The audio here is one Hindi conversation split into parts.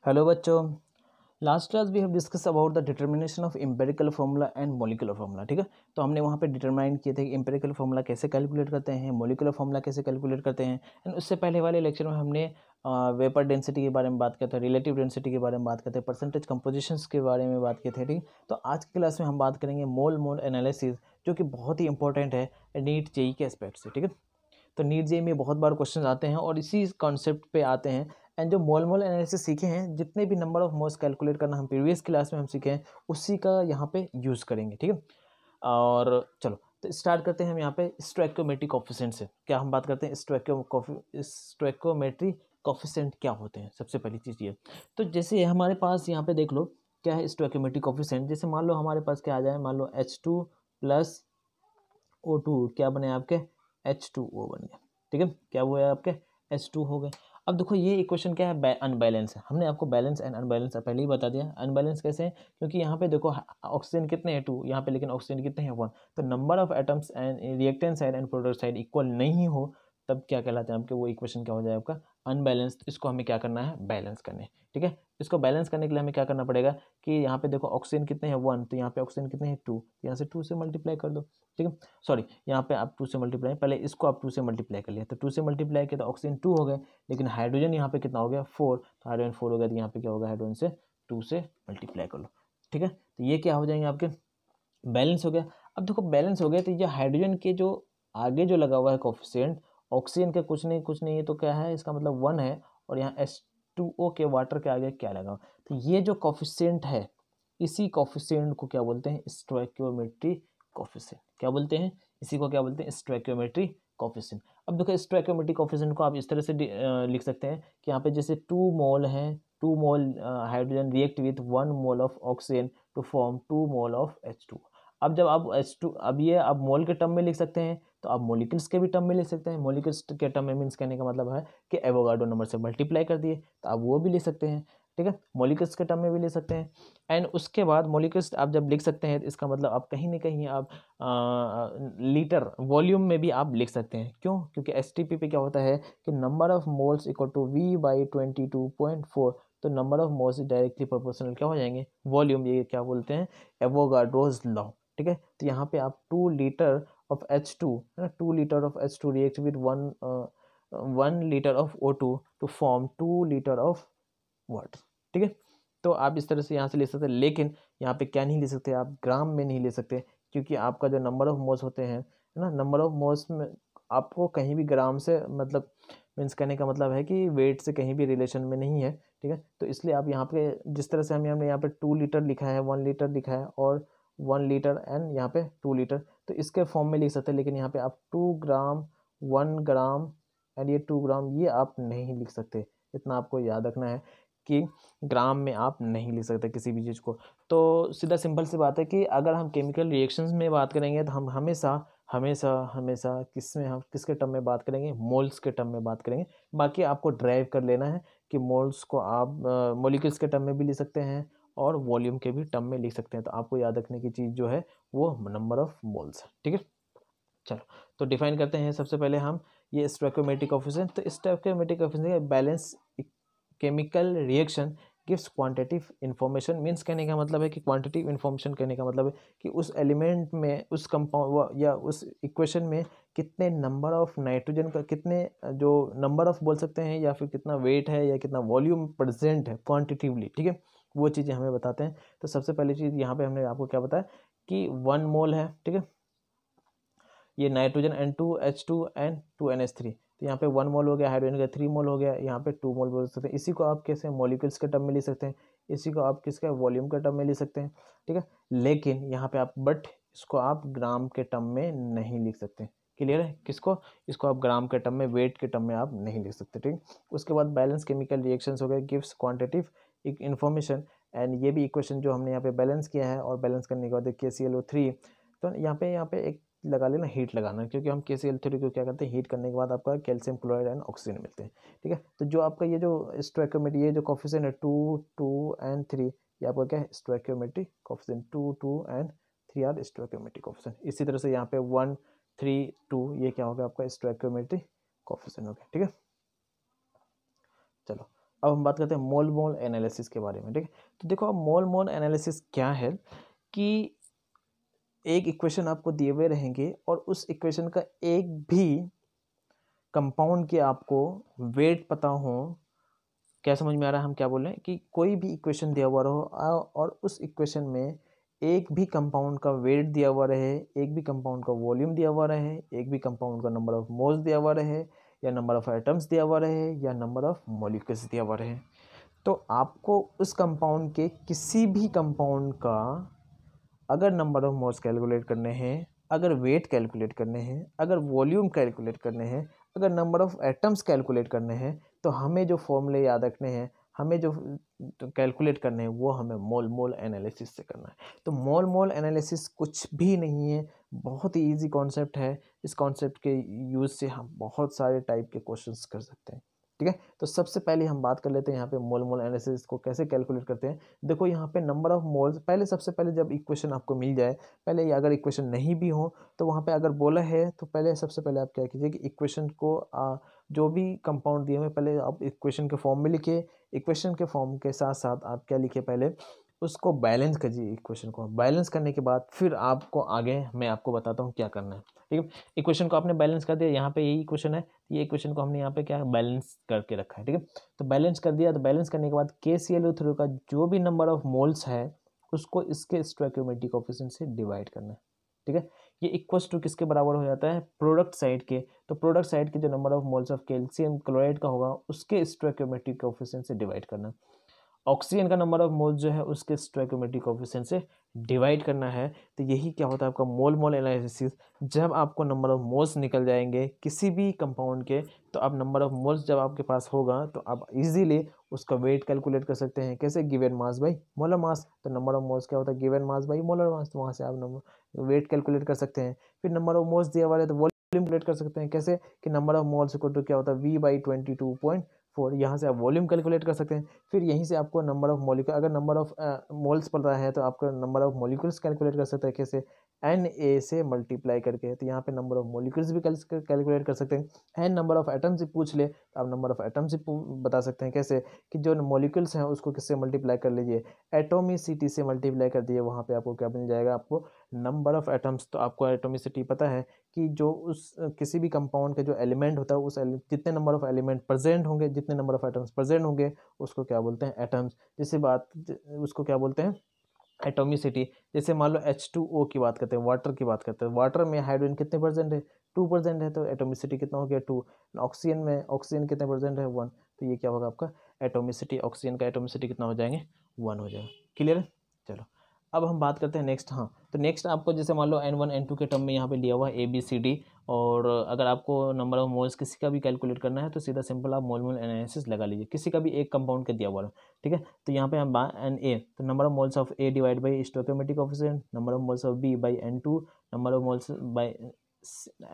हेलो बच्चों, last class we have discuss about the determination of empirical formula and molecular formula. ठीक है, तो हमने वहाँ पे डिटरमाइन किए थे कि एम्पिरिकल फार्मूला कैसे कैलकुलेट करते हैं, मॉलिक्यूलर फार्मूला कैसे कैलकुलेट करते हैं। एंड उससे पहले वाले लेक्चर में हमने वेपर डेंसिटी के बारे में बात किया था, रिलेटिव डेंसिटी के बारे में बात करते, परसेंटेज कंपोजिशंस के बारे में बात किए थे। ठीक, तो आज की क्लास में हम बात करेंगे मोल मोल एनालिसिस, जो कि बहुत ही इंपॉर्टेंट है नीट जेई के एस्पेक्ट से। ठीक है, तो नीट जेई में बहुत बार क्वेश्चन आते हैं और इसी कॉन्सेप्ट पे आते हैं। एंड जो मोल मोल एनालिसिस सीखे हैं, जितने भी नंबर ऑफ मोल्स कैलकुलेट करना हम प्रीवियस क्लास में हम सीखे हैं, उसी का यहाँ पे यूज़ करेंगे। ठीक है, और चलो तो स्टार्ट करते हैं हम यहाँ पे स्टोइकोमेट्रिक कोफिशिएंट से। क्या हम बात करते हैं स्टोइकोमेट्रिक कोफिशिएंट क्या होते हैं। सबसे पहली चीज़ ये, तो जैसे हमारे पास यहाँ पे देख लो क्या है स्टोइकोमेट्रिक कोफिशिएंट। जैसे मान लो हमारे पास क्या आ जाए, मान लो H2 प्लस O2 क्या बने आपके H2O बन गया। ठीक है, क्या हुआ है आपके H2 हो गए। अब देखो ये इक्वेशन क्या है, अनबैलेंस है। हमने आपको बैलेंस एंड अनबैलेंस पहले ही बता दिया। अनबैलेंस कैसे है, क्योंकि यहाँ पे देखो ऑक्सीजन कितने हैं 2 यहाँ पे, लेकिन ऑक्सीजन कितने हैं 1। तो number of atoms and reactant side and product side equal नहीं हो, तब क्या कहलाते हैं आपके, वो इक्वेशन क्या हो जाए आपका अनबैलेंस। इसको हमें क्या करना है, बैलेंस करने। ठीक है, इसको बैलेंस करने के लिए हमें क्या करना पड़ेगा कि यहाँ पे देखो ऑक्सीजन कितने हैं 1, तो यहाँ पे ऑक्सीजन कितने हैं 2, यहाँ से 2 से मल्टीप्लाई कर दो। ठीक है, सॉरी यहाँ पे आप 2 से मल्टीप्लाई, पहले इसको आप 2 से मल्टीप्लाई कर लिया, तो 2 से मल्टीप्लाई किया तो ऑक्सीजन 2 हो गए, लेकिन हाइड्रोजन यहाँ पे कितना हो गया 4, तो हाइड्रोजन 4 हो गया, तो यहाँ पे क्या होगा हाइड्रोजन से 2 से मल्टीप्लाई कर लो। ठीक है, तो ये क्या हो जाएंगे आपके बैलेंस हो गया। अब देखो बैलेंस हो गया, तो ये हाइड्रोजन के जो आगे जो लगा हुआ है कोफिशिएंट, ऑक्सीजन के कुछ नहीं है, तो क्या है इसका मतलब 1 है, और यहाँ H2O के वाटर के आगे क्या लगा, तो ये जो कोफिशिएंट है, इसी कोफिशिएंट को क्या बोलते हैं, स्टोइकियोमेट्रिक कोफिशिएंट। क्या बोलते हैं, इसी को क्या बोलते हैं, स्टोइकियोमेट्रिक कोफिशिएंट। अब देखो स्टोइकियोमेट्रिक कोफिशिएंट को आप इस तरह से लिख सकते हैं कि यहाँ पे जैसे 2 मोल है, 2 mole hydrogen react with 1 mole of oxygen to form 2 mole of H2। अब जब आप H2, अब ये आप मोल के टर्म में लिख सकते हैं, तो आप मोलिक्यूल्स के भी टर्म में लिख सकते हैं। मोलिक्यूल्स के टर्म में मीन्स कहने का मतलब है कि एवोगाड्रो नंबर से मल्टीप्लाई कर दिए, तो आप वो भी लिख सकते हैं। ठीक है, मोलिक्यूल्स के टर्म में भी लिख सकते हैं। एंड उसके बाद मोलिक्यूल्स आप जब लिख सकते हैं, तो इसका मतलब आप कहीं ना कहीं आप लीटर वॉल्यूम में भी आप लिख सकते हैं। क्यों, क्योंकि एसटीपी पे क्या होता है कि number of moles equal to V/22.4, तो number of moles directly proportional क्या हो जाएंगे, वॉल्यूम। ये क्या बोलते हैं, एवोगाड्रोज लॉ। ठीक है, तो यहाँ पे आप 2 लीटर ऑफ H2 है ना, 2 litre of H2 react with 1 litre of O2 to form 2 litre of water. ठीक है, तो आप इस तरह से यहाँ से ले सकते हैं, लेकिन यहाँ पे क्या नहीं ले सकते, आप ग्राम में नहीं ले सकते, क्योंकि आपका जो नंबर ऑफ मोल्स होते हैं है ना, नंबर ऑफ मोल्स में आपको कहीं भी ग्राम से मतलब मीन्स कहने का मतलब है कि वेट से कहीं भी रिलेशन में नहीं है। ठीक है, तो इसलिए आप यहाँ पे जिस तरह से हमने यहाँ पे 2 लीटर लिखा है, 1 लीटर लिखा है, और 1 लीटर एंड यहाँ पे 2 लीटर, तो इसके फॉर्म में लिख सकते हैं। लेकिन यहाँ पे आप 2 ग्राम, 1 ग्राम एंड ये 2 ग्राम, ये आप नहीं लिख सकते। इतना आपको याद रखना है कि ग्राम में आप नहीं लिख सकते किसी भी चीज़ को। तो सीधा सिंपल सी बात है कि अगर हम केमिकल रिएक्शंस में बात करेंगे, तो हम हमेशा हमेशा हमेशा किस में, हम किसके टर्म में बात करेंगे, मोल्स के टर्म में बात करेंगे। बाकी आपको ड्राइव कर लेना है कि मोल्स को आप मोलिक्यूल्स के टर्म में भी लिख सकते हैं और वॉल्यूम के भी टर्म में लिख सकते हैं। तो आपको याद रखने की चीज़ जो है वो नंबर ऑफ मोल्स है। ठीक है, चलो तो डिफाइन करते हैं सबसे पहले हम ये स्टोइकोमेट्रिक कोफिशिएंट। तो stoichiometric coefficient balance chemical reaction gives quantitative information. Means कहने का मतलब है कि क्वांटिटिव इन्फॉर्मेशन कहने का मतलब है कि उस एलिमेंट में, उस कंपाउंड या उस इक्वेशन में कितने नंबर ऑफ नाइट्रोजन का, कितने जो नंबर ऑफ बोल सकते हैं, या फिर कितना वेट है या कितना वॉल्यूम प्रेजेंट है क्वांटिटिवली। ठीक है, वो चीज़ें हमें बताते हैं। तो सबसे पहली चीज़ यहाँ पे हमने आपको क्या बताया कि 1 मोल है। ठीक है, ये नाइट्रोजन N2H2 एंड 2NH3, तो यहाँ पे 1 मोल हो गया, हाइड्रोजन का 3 मोल हो गया, यहाँ पे 2 मोल बोल सकते हैं। इसी को आप कैसे मॉलिक्यूल्स के टर्म में लिख सकते हैं, इसी को आप किसका वॉल्यूम के टर्म में लिख सकते हैं। ठीक है, लेकिन यहाँ पे आप बट इसको आप ग्राम के टर्म में नहीं लिख सकते। क्लियर है, किसको, इसको आप ग्राम के टर्म में, वेट के टर्म में आप नहीं लिख सकते। ठीक, उसके बाद बैलेंस केमिकल रिएक्शंस हो गए, गिव्स क्वांटिटिव इन्फॉर्मेशन। एंड ये भी इक्वेशन जो हमने यहाँ पे बैलेंस किया है, और बैलेंस करने के बाद KClO3, तो यहाँ पे एक लगा लेना, हीट लगाना, क्योंकि हम KCl3 को क्या करते हैं, हीट करने के बाद आपका कैल्शियम क्लोराइड एंड ऑक्सीजन मिलते हैं। ठीक है, तो जो आपका ये जो स्टोइकोमेट्री, ये जो कोफिशिएंट है 2, 2 एंड 3, ये आपका क्या है, stoichiometric coefficient. 2, 2 and 3 are stoichiometric coefficient. इसी तरह से यहाँ पे 1, 3, 2 ये क्या होगा आपका स्टोइकोमेट्रिक कोफिशिएंट हो गया। ठीक है, चलो अब हम बात करते हैं मोल मोल एनालिसिस के बारे में, ठीक है। तो देखो अब मोल मोल एनालिसिस क्या है कि एक इक्वेशन आपको दिए हुए रहेंगे और उस इक्वेशन का एक भी कंपाउंड के आपको वेट पता हो। क्या समझ में आ रहा है हम क्या बोल रहे हैं कि कोई भी इक्वेशन दिया हुआ रहो और उस इक्वेशन में एक भी कंपाउंड का वेट दिया हुआ रहे, एक भी कंपाउंड का वॉल्यूम दिया हुआ रहे, एक भी कंपाउंड का नंबर ऑफ मोल्स दिया हुआ रहे, या नंबर ऑफ एटम्स दिया हुआ रहे, या नंबर ऑफ मॉलिक्यूल्स दिया हुआ रहे, तो आपको उस कंपाउंड के किसी भी कंपाउंड का अगर नंबर ऑफ मोल्स कैलकुलेट करने हैं, अगर वेट कैलकुलेट करने हैं, अगर वॉल्यूम कैलकुलेट करने हैं, अगर नंबर ऑफ एटम्स कैलकुलेट करने हैं, तो हमें जो फॉर्मूले याद रखने हैं, हमें जो कैलकुलेट करने हैं, वो हमें मोल मोल एनालिसिस से करना है। तो मोल मोल एनालिसिस कुछ भी नहीं है, बहुत ही इजी कॉन्सेप्ट है। इस कॉन्सेप्ट के यूज़ से हम बहुत सारे टाइप के क्वेश्चंस कर सकते हैं, ठीक है। तो सबसे पहले हम बात कर लेते हैं यहाँ पे मोल मोल एनालिसिस को कैसे कैलकुलेट करते हैं। देखो यहाँ पे नंबर ऑफ मोल्स, पहले सबसे पहले जब इक्वेशन आपको मिल जाए, पहले अगर इक्वेशन नहीं भी हो तो वहाँ पे अगर बोला है तो पहले सबसे पहले आप क्या कीजिए कि इक्वेशन को जो भी कंपाउंड दिए हुए पहले आप इक्वेशन के फॉर्म में लिखिए। इक्वेशन के फॉर्म के साथ साथ आप क्या लिखिए, पहले उसको बैलेंस कीजिए। इक्वेशन को बैलेंस करने के बाद फिर आपको आगे मैं आपको बताता हूँ क्या करना है, ठीक है। इक्वेशन को आपने बैलेंस कर दिया, यहाँ पे यही इक्वेशन है, ये इक्वेशन को हमने यहाँ पे क्या बैलेंस करके रखा है, ठीक है। तो बैलेंस कर दिया, तो बैलेंस करने के बाद KClO3 का जो भी नंबर ऑफ मोल्स है उसको इसके स्टोइकियोमेट्रिक कोएफिशिएंट से डिवाइड करना है, ठीक है। ये इक्वल्स टू किसके बराबर हो जाता है, प्रोडक्ट साइड के। तो प्रोडक्ट साइड के जो number of moles of calcium chloride का होगा उसके स्टोइकियोमेट्रिक कोएफिशिएंट से डिवाइड करना है। ऑक्सीजन का नंबर ऑफ मोल्स जो है उसके स्टोइकियोमेट्रिक कोएफिशिएंट से डिवाइड करना है। तो यही क्या होता है आपका मोल मोल एनालिसिस। जब आपको नंबर ऑफ मोल्स निकल जाएंगे किसी भी कंपाउंड के, तो आप नंबर ऑफ मोल्स जब आपके पास होगा तो आप इजीली उसका वेट कैलकुलेट कर सकते हैं। कैसे, given mass by molar mass. तो नंबर ऑफ मोल्स क्या होता है, given mass by molar mass, तो वहाँ से आप नंबर वेट कैलकुलेट कर सकते हैं। फिर नंबर ऑफ मोल्स दिया हुआ है तो वॉल्यूम कैलकुलेट कर सकते हैं। कैसे कि number of moles equal to क्या होता है V/22.4, यहाँ से आप वॉल्यूम कैलकुलेट कर सकते हैं। फिर यहीं से आपको नंबर ऑफ मॉलिक्यूल, अगर नंबर ऑफ मोल्स पड़ रहा है तो आपका नंबर ऑफ मॉलिक्यूल्स कैलकुलेट कर सकते हैं। कैसे, Na से मल्टीप्लाई करके। तो यहाँ पे नंबर ऑफ मॉलिक्यूल्स भी कैलकुलेट कर सकते हैं। एन नंबर ऑफ एटम्स से पूछ ले तो आप नंबर ऑफ एटम्स से बता सकते हैं। कैसे कि जो मॉलिक्यूल्स हैं उसको किससे मल्टीप्लाई कर लीजिए, एटोमिसिटी से मल्टीप्लाई कर दिए, वहाँ पे आपको क्या बन जाएगा, आपको नंबर ऑफ एटम्स। तो आपको एटोमिसिटी पता है कि जो उस किसी भी कंपाउंड का जो एलिमेंट होता है उस जितने नंबर ऑफ एलिमेंट प्रेजेंट होंगे, जितने नंबर ऑफ एटम्स प्रेजेंट होंगे, उसको क्या बोलते हैं, एटम्स। जैसे बात उसको क्या बोलते हैं, एटोमिसिटी। जैसे मान लो H2O की बात करते हैं, वाटर की बात करते हैं, वाटर में हाइड्रोजन कितने परसेंट है, 2% है, तो एटोमिसिटी कितना हो गया, 2। ऑक्सीजन में ऑक्सीजन कितने परसेंट है, 1। तो ये क्या होगा आपका एटोमिसिटी, ऑक्सीजन का एटोमिसिटी कितना हो जाएंगे, 1 हो जाएगा। क्लियर है। चलो अब हम बात करते हैं नेक्स्ट। हाँ, तो नेक्स्ट आपको जैसे मान लो N1 N2 के टर्म में यहाँ पे लिया हुआ है ABCD, और अगर आपको नंबर ऑफ मोल्स किसी का भी कैलकुलेट करना है तो सीधा सिंपल आप मोल मोल एनालिसिस लगा लीजिए, किसी का भी एक कंपाउंड का दिया हुआ है, ठीक है। तो यहाँ पे हम Na, तो number of moles of A divide by stoichiometric coefficient, number of moles of B by N2, number of moles by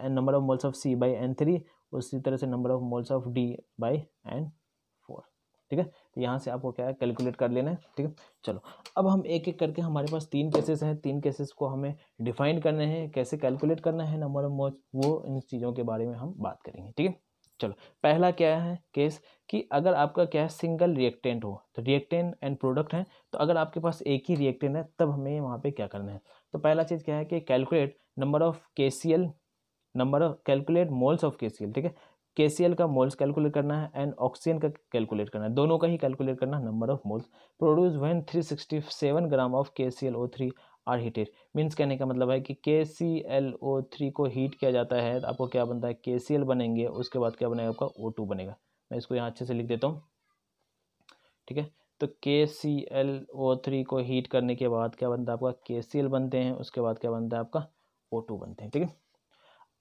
number of moles of C by N3, उसी तरह से number of moles of D by N4, ठीक है। तो यहाँ से आपको क्या है कैलकुलेट कर लेना है, ठीक है। चलो अब हम एक एक करके, हमारे पास 3 केसेस हैं, 3 केसेस को हमें डिफाइन करने हैं, कैसे कैलकुलेट करना है नंबर ऑफ मोल्स, वो इन चीज़ों के बारे में हम बात करेंगे, ठीक है। चलो पहला क्या है केस कि अगर आपका क्या है सिंगल रिएक्टेंट हो, तो रिएक्टेंट एंड प्रोडक्ट है, तो अगर आपके पास एक ही रिएक्टेंट है तब हमें वहाँ पे क्या करना है। तो पहला चीज़ क्या है कि calculate number of KCl, number of calculate moles of KCl, ठीक है। KCl का मोल्स कैलकुलेट करना है एंड ऑक्सीजन का कैलकुलेट करना है, दोनों का ही कैलकुलेट करना है number of moles produce when 367 gram of KClO3 are heated. Means कहने का मतलब है कि KClO3 को हीट किया जाता है तो आपको क्या बनता है, KCl बनेंगे, उसके बाद क्या बनेगा आपका O2 बनेगा। मैं इसको यहाँ अच्छे से लिख देता हूँ, ठीक है। तो KClO3 को हीट करने के बाद क्या बनता है आपका, KCl बनते हैं, उसके बाद क्या बनता है आपका O2 बनते हैं, ठीक है।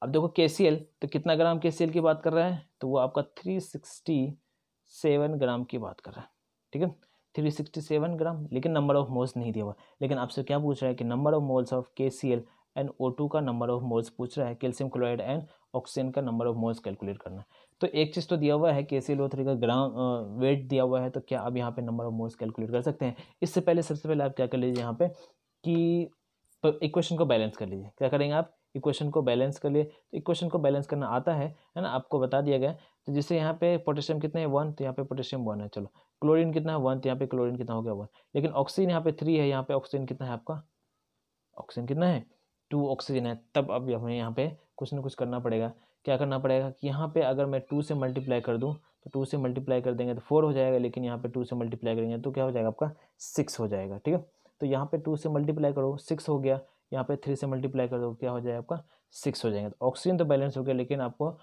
अब देखो KCl, तो कितना ग्राम KCl की बात कर रहा है, तो वो आपका 367 ग्राम की बात कर रहा है, ठीक है। 367 ग्राम, लेकिन नंबर ऑफ मोल्स नहीं दिया हुआ। लेकिन आपसे क्या पूछ रहा है कि number of moles of KCl and O2 का नंबर ऑफ मोल्स पूछ रहा है, कैल्शियम क्लोराइड एंड ऑक्सीजन का नंबर ऑफ मोल्स कैलकुलेट करना है। तो एक चीज़ तो दिया हुआ है KClO3 का ग्राम वेट दिया हुआ है, तो क्या अब यहाँ पे नंबर ऑफ मोल्स कैलकुलेट कर सकते हैं। इससे पहले सबसे पहले आप क्या कर लीजिए यहाँ पे कि इक्वेशन को बैलेंस कर लीजिए। क्या करेंगे आप, इक्वेशन को बैलेंस कर लिए, तो इक्वेशन को बैलेंस करना आता है ना, आपको बता दिया गया। तो जैसे यहाँ पे पोटेशियम कितने हैं 1, तो यहाँ पे पोटेशियम 1 है। चलो क्लोरीन कितना है 1, तो यहाँ पे क्लोरीन कितना हो गया 1। लेकिन ऑक्सीजन यहाँ पे 3 है, यहाँ पे ऑक्सीजन कितना है आपका, ऑक्सीजन कितना है 2 ऑक्सीजन है। तब अब हमें यहाँ पे कुछ ना कुछ करना पड़ेगा। क्या करना पड़ेगा कि यहाँ पे अगर मैं 2 से मल्टीप्लाई कर दूँ तो 2 से मल्टीप्लाई कर देंगे तो 4 हो जाएगा, लेकिन यहाँ पे 2 से मल्टीप्लाई करेंगे तो क्या हो जाएगा आपका 6 हो जाएगा। ठीक है, तो यहाँ पे 2 से मल्टीप्लाई करो 6 हो गया, यहाँ पे 3 से मल्टीप्लाई कर दो क्या हो जाएगा आपका 6 हो जाएगा। तो ऑक्सीजन तो बैलेंस हो गया, लेकिन आपको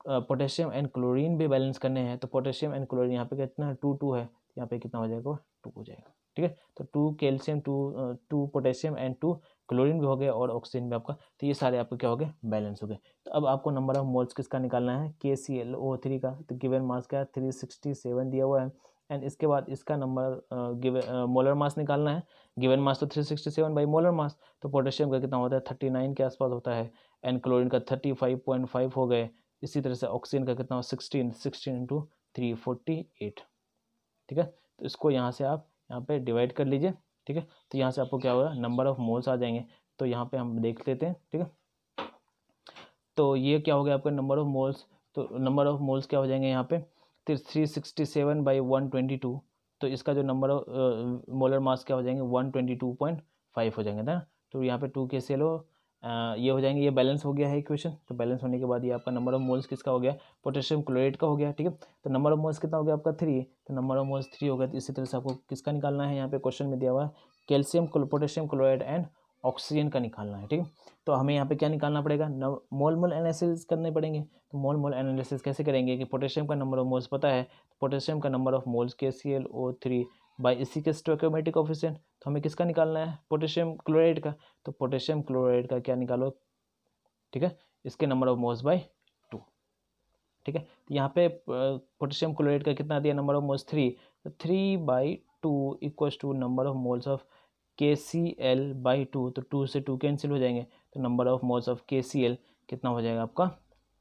पोटेशियम एंड क्लोरीन भी बैलेंस करने हैं। तो पोटेशियम एंड क्लोरीन यहाँ पे कितना 2 है, यहाँ पे कितना हो जाएगा 2 हो जाएगा। ठीक है, तो 2 कैल्शियम 2 पोटेशियम एंड 2 क्लोरीन भी हो गया और ऑक्सीजन भी आपका। तो ये सारे आपके क्या हो गए बैलेंस हो गए। तो अब आपको नंबर ऑफ मोल्स किसका निकालना है KClO3 का। तो गिवन मास क्या है 367 दिया हुआ है, एंड इसके बाद इसका नंबर गिवन मोलर मास निकालना है। गिवन मास तो 367 बाई मोलर मास, तो पोटेशियम का कितना होता है 39 के आसपास होता है, एंड क्लोरीन का 35.5 हो गए। इसी तरह से ऑक्सीजन का कितना हो 16 इंटू 3 48। ठीक है, तो इसको यहाँ से आप यहाँ पे डिवाइड कर लीजिए। ठीक है, तो यहाँ से आपको क्या होगा नंबर ऑफ मोल्स आ जाएंगे। तो यहाँ पे हम देख लेते हैं। ठीक है, तो ये क्या हो गया आपका नंबर ऑफ मोल्स। तो नंबर ऑफ मोल्स क्या हो जाएंगे यहाँ पे 367 बाई 122। तो इसका जो नंबर ऑफ मोलर मास क्या हो जाएंगे 122.5 हो जाएंगे ना। तो यहाँ पे 2 KClO ये हो जाएंगे। ये बैलेंस हो गया है इक्वेशन। तो बैलेंस होने के बाद ये आपका नंबर ऑफ मोल्स किसका हो गया पोटेशियम क्लोराइड का हो गया। ठीक है, तो नंबर ऑफ मोल्स कितना हो गया आपका 3, तो नंबर ऑफ मोल्स 3 हो गया। तो इसी तरह से आपको किसका निकालना है, यहाँ पे क्वेश्चन में दिया हुआ है calcium potassium chloride and oxygen का निकालना है। ठीक है, तो हमें यहाँ पे क्या निकालना पड़ेगा मोल मोल एनालिसिस करने पड़ेंगे। तो मोल मोल एनालिसिस कैसे करेंगे कि पोटेशियम का नंबर ऑफ मोल्स पता है, पोटेशियम का number of moles KClO3 by इसी के स्टोइकोमेट्रिक कोएफिशिएंट। तो हमें किसका निकालना है पोटेशियम क्लोराइड का। तो पोटेशियम क्लोराइड का क्या निकालो, ठीक है, इसके नंबर ऑफ मोल्स बाई 2। ठीक है, तो यहाँ पे पोटेशियम क्लोराइड का कितना दिया नंबर ऑफ मोल्स 3, तो 3/2 equals to number of moles of KCl/2। तो 2 से 2 कैंसिल हो जाएंगे, तो number of moles of KCl कितना हो जाएगा आपका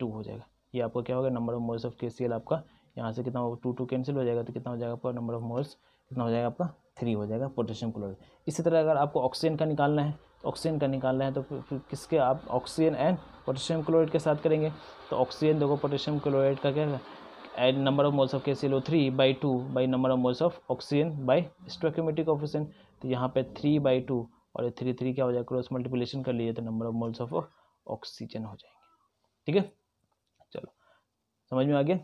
2 हो जाएगा। ये आपको क्या होगा number of moles of KCl आपका यहाँ से कितना होगा 2 कैंसिल हो जाएगा, तो कितना हो जाएगा आपका नंबर ऑफ मोल्स कितना हो जाएगा आपका 3 हो जाएगा पोटेशियम क्लोराइड। इसी तरह अगर आपको ऑक्सीजन का निकालना है, तो ऑक्सीजन का निकालना है तो फिर किसके आप ऑक्सीजन एंड पोटेशियम क्लोराइड के साथ करेंगे। तो ऑक्सीजन देखो पोटेशियम क्लोराइड का क्या है add number of moles of KClO3 by 2 by number of moles of oxygen by stoichiometric coefficient. तो यहाँ पे 3/2 और 3 क्या हो जाएगा क्रॉस मल्टीप्लिकेशन कर लीजिए तो number of moles of oxygen हो जाएंगे। ठीक है, चलो समझ में आ गया।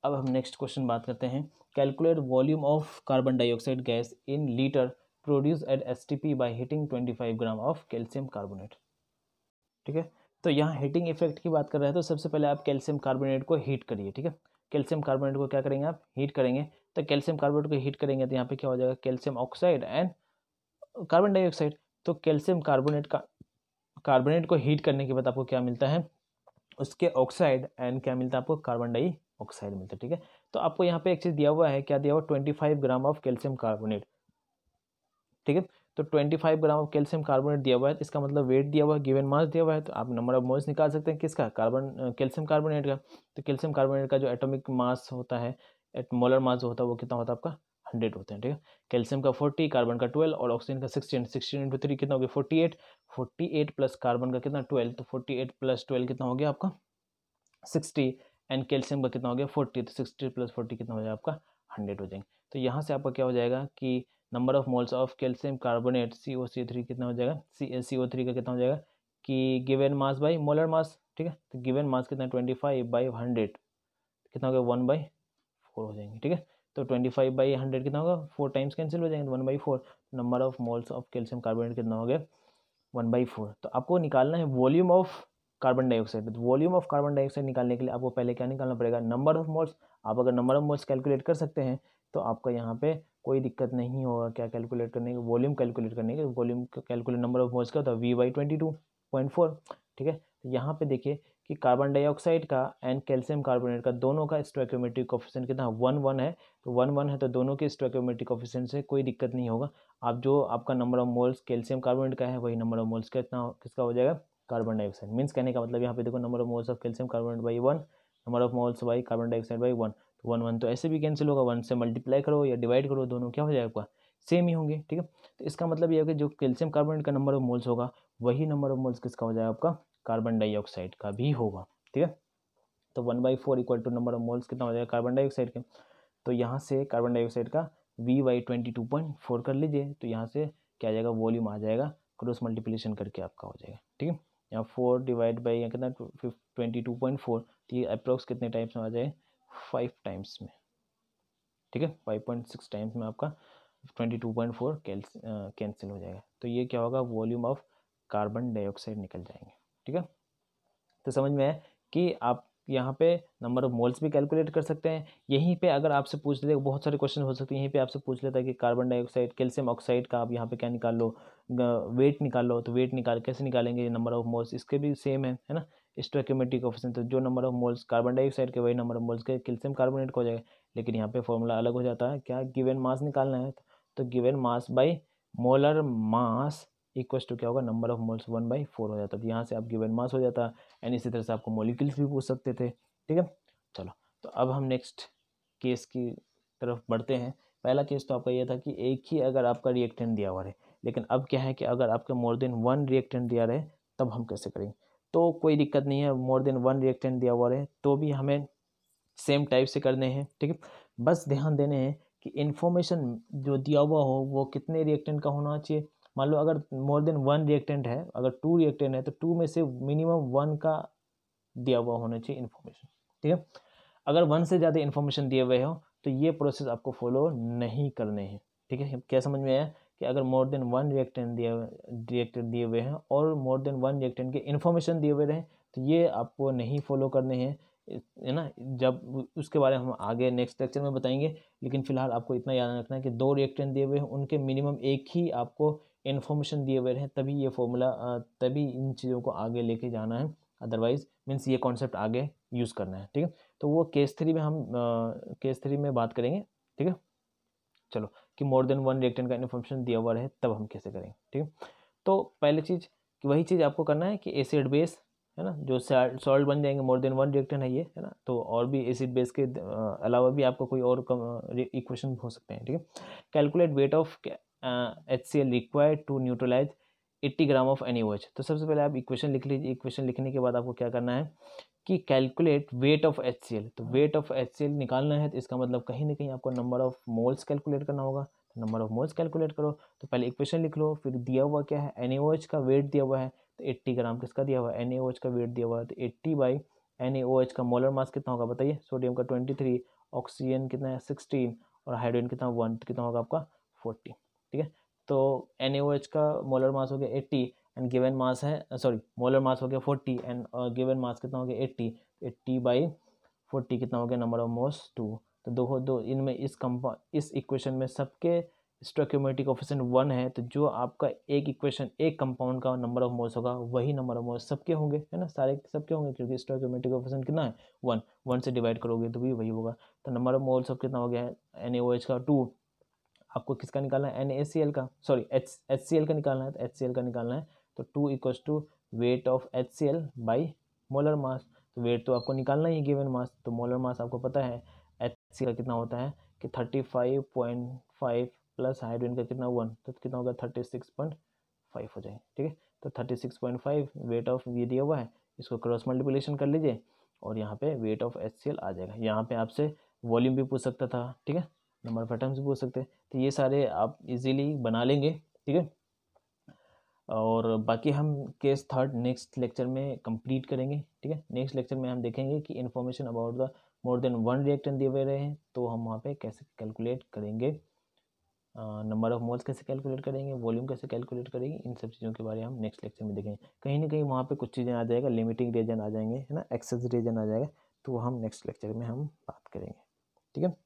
अब हम नेक्स्ट क्वेश्चन बात करते हैं calculate volume of carbon dioxide gas in litre produce at STP by heating 25 gram of calcium carbonate. ठीक है, तो यहाँ हीटिंग इफेक्ट की बात कर रहे हैं। तो सबसे पहले आप कैल्शियम कार्बोनेट को हीट करिए। ठीक है, कैल्शियम कार्बोनेट को क्या करेंगे आप हीट करेंगे। तो कैल्शियम कार्बोनेट को हीट करेंगे तो यहाँ पे क्या हो जाएगा calcium oxide and carbon dioxide. तो कैल्शियम कार्बोनेट को हीट करने के बाद आपको क्या मिलता है उसके ऑक्साइड एंड क्या मिलता है आपको कार्बन डाइऑक्साइड मिलता है। ठीक है, तो आपको यहाँ पे एक चीज़ दिया हुआ है, क्या दिया हुआ 25 ग्राम ऑफ कैल्शियम कार्बोनेट। ठीक है, तो 25 ग्राम ऑफ कैल्शियम कार्बोनेट दिया हुआ है, इसका मतलब वेट दिया हुआ है, गिवन मास दिया हुआ है। तो आप नंबर ऑफ मोल्स निकाल सकते हैं किसका कैल्शियम कार्बोनेट का। तो कैल्शियम कार्बोनेट का जो एटॉमिक मास होता है मोलर मास होता है वो कितना होता है आपका 100 होते हैं। ठीक है, कैल्शियम का 40 कार्बन का 12 और ऑक्सीजन का 16 इंटू 3 कितना हो गया 48 प्लस कार्बन का कितना 12, तो 48 प्लस 12 कितना हो गया आपका 60 एंड कैल्शियम का कितना हो गया 40, तो 60 प्लस 40 कितना हो जाएगा आपका 100 हो जाएंगे। तो यहाँ से आपका क्या हो जाएगा कि number of moles of calcium carbonate COC3 कितना हो जाएगा CO3 का कितना हो जाएगा कि गिवन मास बाई मोलर मास। ठीक है, तो गिवन मास कितना 25/100 कितना हो गया 1/4 हो जाएंगे। ठीक है, तो 25/100 कितना होगा 4 टाइम्स कैंसिल हो जाएंगे 1/4। Number of moles of calcium carbonate कितना हो गया 1/4। तो आपको निकालना है वॉल्यूम ऑफ कार्बन डाइऑक्साइड। तो वॉल्यूम ऑफ कार्बन डाइऑक्साइड निकालने के लिए आपको पहले क्या निकालना पड़ेगा नंबर ऑफ मोल्स। आप अगर नंबर ऑफ मोल्स कैलकुलेट कर सकते हैं तो आपका यहाँ पे कोई दिक्कत नहीं होगा क्या कैलकुलेट करने के वॉल्यूम कैलकुलेट करने के। Volume calculate number of moles का होता है V/22.4। ठीक है, तो यहाँ पे देखिए कि कार्बन डाइऑक्साइड का एंड कैल्शियम कार्बोनेट का दोनों का स्टोइकोमेट्रिक कोएफिशिएंट कितना 1 है। तो 1 है तो दोनों के स्टोइकोमेट्रिक कोएफिशिएंट से कोई दिक्कत नहीं होगा। आप जो आपका number of moles calcium carbonate का है वही नंबर ऑफ मोल्स किसका हो जाएगा कार्बन डाइऑक्साइड। मीन्स कहने का मतलब यहाँ पे देखो number of moles of calcium carbonate by 1 number of moles by carbon dioxide by 1। तो 1 तो ऐसे भी कैंसिल होगा 1 से मल्टीप्लाई करो या डिवाइड करो दोनों क्या हो जाएगा आपका सेम ही होंगे। ठीक है, तो इसका मतलब ये है कि जो कैल्शियम कार्बोनेट का नंबर ऑफ मोल्स होगा वही नंबर ऑफ मोल्स किसका हो जाएगा आपका कार्बन डाइऑक्साइड का भी होगा। ठीक है, तो 1/4 equal to number of moles कितना हो जाएगा कार्बन डाइऑक्साइड के। तो यहाँ से कार्बन डाइऑक्साइड का V/22.4 कर लीजिए, तो यहाँ से क्या आ जाएगा, वॉल्यूम आ जाएगा, क्रॉस मल्टीप्लिकेशन करके आपका हो जाएगा। ठीक है, यहाँ 4 डिवाइड बाई यहाँ कितना 22.4, तो ये अप्रोक्स कितने टाइम्स में आ जाए, 5 टाइम्स में। ठीक है, 5.6 टाइम्स में आपका 22.4 कैंसिल हो जाएगा। तो ये क्या होगा, वॉल्यूम ऑफ कार्बन डाइऑक्साइड निकल जाएंगे। ठीक है, तो समझ में है कि आप यहाँ पे नंबर ऑफ मोल्स भी कैलकुलेट कर सकते हैं। यहीं पे अगर आपसे पूछ लेते, बहुत सारे क्वेश्चन हो सकते हैं, यहीं पे आपसे पूछ लेता है कि कार्बन डाइऑक्साइड कैल्शियम ऑक्साइड का आप यहाँ पे क्या निकाल लो, वेट निकाल लो। तो वेट निकाल कैसे निकालेंगे, नंबर ऑफ मोल्स इसके भी सेम है ना, स्टोइकियोमेट्रिक कोएफिशिएंट। तो जो number of moles carbon dioxide के वही नंबर ऑफ मोल्स के कैल्शियम कार्बोनेट का हो जाएगा। लेकिन यहाँ पे फॉर्मूला अलग हो जाता है, क्या, गिवन मास निकालना है, तो given mass by molar mass equal to क्या होगा, नंबर ऑफ मोल्स 1/4 हो जाता है। तो यहाँ से आप गिवन मास हो जाता है, एंड इसी तरह से आपको मॉलिक्यूल्स भी पूछ सकते थे। ठीक है, चलो तो अब हम नेक्स्ट केस की तरफ बढ़ते हैं। पहला केस तो आपका यह था कि एक ही अगर आपका रिएक्टेंट दिया हुआ है, लेकिन अब क्या है कि अगर आपका मोर देन 1 रिएक्टेंट दिया रहे, तब हम कैसे करेंगे। तो कोई दिक्कत नहीं है, मोर देन 1 रिएक्टेंट दिया हुआ रहे तो भी हमें सेम टाइप से करने हैं। ठीक है, बस ध्यान देने हैं कि इन्फॉर्मेशन जो दिया हुआ हो वो कितने रिएक्टेंट का होना चाहिए। मान लो अगर मोर देन 1 रिएक्टेंट है, अगर 2 रिएक्टेंट है, तो 2 में से मिनिमम 1 का दिया हुआ होना चाहिए इन्फॉर्मेशन। ठीक है, अगर 1 से ज़्यादा इन्फॉर्मेशन दिए हुए हो तो ये प्रोसेस आपको फॉलो नहीं करने हैं। ठीक है, क्या समझ में आया कि अगर मोर देन 1 रिएक्टेंट दिए हुए हैं और मोर देन 1 रिएक्टेंट के इन्फॉर्मेशन दिए हुए रहे, तो ये आपको नहीं फॉलो करने हैं, है ना। जब उसके बारे में हम आगे नेक्स्ट लेक्चर में बताएंगे, लेकिन फिलहाल आपको इतना याद रखना है कि 2 रिएक्टेंट दिए हुए हैं, उनके मिनिमम एक ही आपको इन्फॉर्मेशन दिए हुए हैं, तभी ये फॉर्मूला, तभी इन चीज़ों को आगे लेके जाना है। अदरवाइज मीन्स ये कॉन्सेप्ट आगे यूज़ करना है। ठीक है, तो वो केस 3 में हम केस 3 में बात करेंगे। ठीक है, चलो कि मोर देन 1 रिएक्टेंट का इन्फॉर्मेशन दिया हुआ रहे तब हम कैसे करेंगे। ठीक है, तो पहली चीज़ कि वही चीज़ आपको करना है कि एसिड बेस, है ना, जो सॉल्ट बन जाएंगे, मोर देन 1 रिएक्टेंट है ये, है ना। तो और भी एसिड बेस के अलावा भी आपको कोई और इक्वेशन हो सकते हैं। ठीक है, calculate weight of HCl required to neutralise 80 gram of NaOH। तो सबसे पहले आप इक्वेशन लिख लीजिए। इक्वेशन लिखने के बाद आपको क्या करना है कि कैलकुलेट वेट ऑफ HCl। तो वेट ऑफ HCl निकालना है, तो इसका मतलब कहीं ना कहीं आपको नंबर ऑफ मोल्स कैलकुलेट करना होगा। तो नंबर ऑफ मोल्स कैलकुलेट करो, तो पहले इक्वेशन लिख लो, फिर दिया हुआ क्या है, NaOH का वेट दिया हुआ है, तो 80 ग्राम किसका दिया हुआ है, NaOH का वेट दिया हुआ है। तो 80/NaOH का मोलर मास कितना होगा बताइए, सोडियम का 23, ऑक्सीजन कितना है 16, और हाइड्रोजन कितना 1, कितना होगा आपका 40। ठीक है, तो NaOH का मोलर मास हो गया 80 एंड गिवन मास है, सॉरी मोलर मास हो गया 40 एंड गिवन मास कितना हो गया 80। 80/40 कितना हो गया, नंबर ऑफ मोल्स 2। तो दो इनमें इस इक्वेशन में सबके स्टोइकियोमेट्रिक कोएफिशिएंट 1 है, तो जो आपका एक इक्वेशन एक कंपाउंड का नंबर ऑफ मोल्स होगा वही नंबर ऑफ मोल्स सबके होंगे, है ना, सारे सबके होंगे, क्योंकि स्टोइकियोमेट्रिक कोएफिशिएंट कितना है 1 से डिवाइड करोगे तो भी वही होगा। तो नंबर ऑफ मोल्स कितना हो गया है NaOH का 2। आपको किसका निकालना है, NaCl का, सॉरी HCl का निकालना है, तो HCl का निकालना है। तो 2 equals to weight of HCl by molar mass. तो वेट तो आपको निकालना ही गिवन मास, तो मोलर मास आपको पता है HCl का कितना होता है कि 35.5 प्लस हाइड्रोजन का कितना 1, तो कितना होगा 36.5 हो जाएगा। ठीक है, तो 36.5 वेट ऑफ ये दिया हुआ है, इसको क्रॉस मल्टीप्लिकेशन कर लीजिए और यहाँ पे वेट ऑफ HCl आ जाएगा। यहाँ पे आपसे वॉल्यूम भी पूछ सकता था, ठीक है, नंबर ऑफ एटम्स भी पूछ सकते हैं, तो ये सारे आप इजीली बना लेंगे। ठीक है, और बाकी हम केस 3 नेक्स्ट लेक्चर में कंप्लीट करेंगे। ठीक है, नेक्स्ट लेक्चर में हम देखेंगे कि information about the more than 1 reactant दिए हुए रहे हैं, तो हम वहाँ पे कैसे कैलकुलेट करेंगे, नंबर ऑफ मोल्स कैसे कैलकुलेट करेंगे, वॉल्यूम कैसे कैलकुलेट करेंगे, इन सब चीज़ों के बारे में हम नेक्स्ट लेक्चर में देखेंगे। कहीं ना कहीं वहाँ पे कुछ चीज़ें आ जाएगा, लिमिटिंग रीजन आ जाएंगे, है ना, एक्सेस रीजन आ जाएगा, तो वो हम नेक्स्ट लेक्चर में हम बात करेंगे। ठीक है,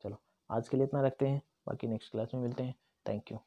चलो आज के लिए इतना रखते हैं, बाकी नेक्स्ट क्लास में मिलते हैं। Thank you.